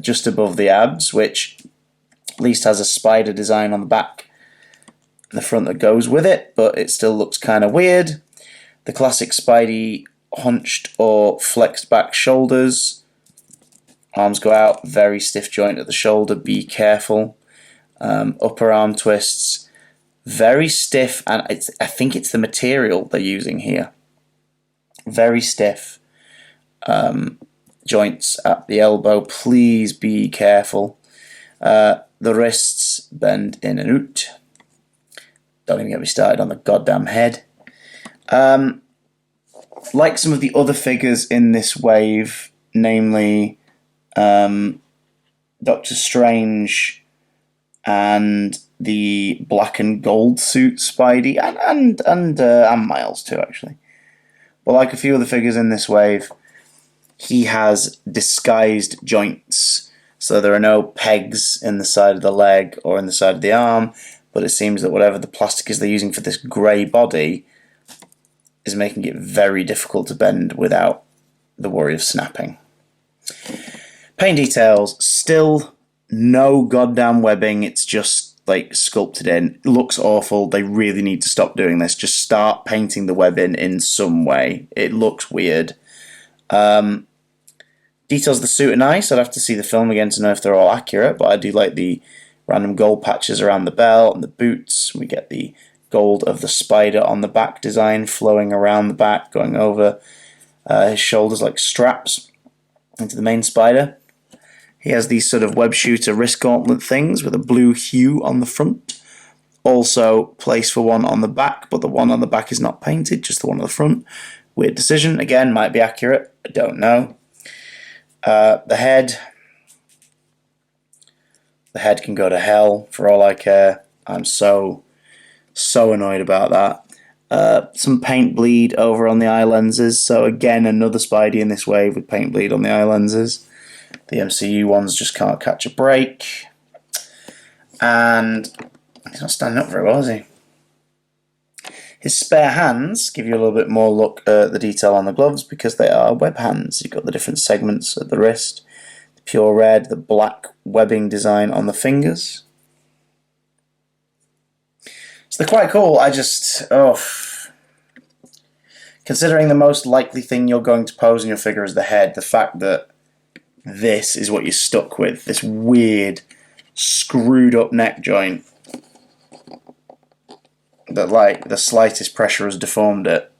just above the abs, which at least has a spider design on the back and the front that goes with it, but it still looks kind of weird. The classic Spidey hunched or flexed back shoulders. Arms go out, very stiff joint at the shoulder, be careful. Upper arm twists, very stiff, and I think it's the material they're using here. Very stiff joints at the elbow, please be careful. The wrists bend in and out. Don't even get me started on the goddamn head. Like some of the other figures in this wave, namely Doctor Strange and the black and gold suit Spidey, and Miles too, actually. But like a few of the figures in this wave, he has disguised joints. So there are no pegs in the side of the leg or in the side of the arm, but it seems that whatever the plastic is they're using for this grey body is making it very difficult to bend without the worry of snapping. Paint details, still no goddamn webbing, it's just like sculpted in. It looks awful, they really need to stop doing this. Just start painting the web in some way. It looks weird. Details of the suit are nice. I'd have to see the film again to know if they're all accurate, but I do like the random gold patches around the belt and the boots. We get the gold of the spider on the back design flowing around the back, going over his shoulders like straps into the main spider. He has these sort of web shooter wrist gauntlet things with a blue hue on the front. Also place for one on the back, but the one on the back is not painted, just the one on the front. Weird decision. Again, might be accurate. I don't know. The head can go to hell for all I care. I'm so annoyed about that. Some paint bleed over on the eye lenses. So again, another Spidey in this wave with paint bleed on the eye lenses. The MCU ones just can't catch a break. And he's not standing up very well, is he? His spare hands give you a little bit more look at the detail on the gloves because they are web hands. You've got the different segments at the wrist, the pure red, the black webbing design on the fingers. So they're quite cool. Considering the most likely thing you're going to pose in your figure is the head, the fact that this is what you're stuck with, this weird, screwed up neck joint, that like the slightest pressure has deformed it.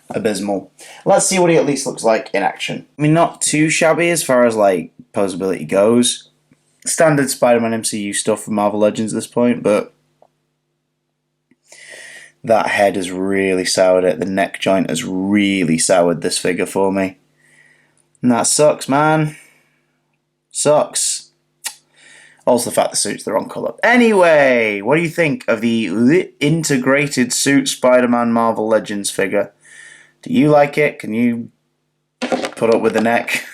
Abysmal. Let's see what he at least looks like in action. I mean, not too shabby as far as like posability goes. Standard Spider-Man MCU stuff from Marvel Legends at this point, but that head has really soured it. The neck joint has really soured this figure for me. And that sucks, man. Sucks. Also the fact the suit's the wrong colour. Anyway, what do you think of the integrated suit Spider-Man Marvel Legends figure? Do you like it? Can you put up with the neck?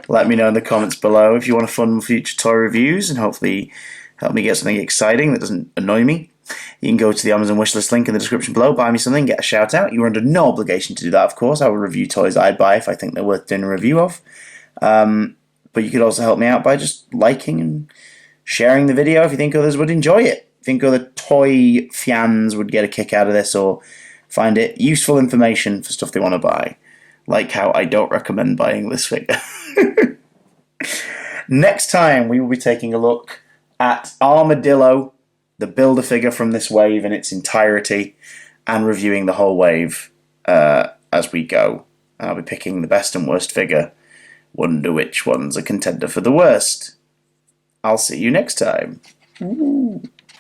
Let me know in the comments below if you want to fund future toy reviews and hopefully help me get something exciting that doesn't annoy me. You can go to the Amazon wishlist link in the description below, buy me something, get a shout out. You're under no obligation to do that, of course. I will review toys I'd buy if I think they're worth doing a review of. But you could also help me out by just liking and sharing the video if you think others would enjoy it. If you think other toy fans would get a kick out of this or find it useful information for stuff they want to buy. Like how I don't recommend buying this figure. Next time we will be taking a look at Armadillo, the Build-A-Figure from this wave in its entirety, and reviewing the whole wave as we go. I'll be picking the best and worst figure. Wonder which one's a contender for the worst. I'll see you next time. Ooh.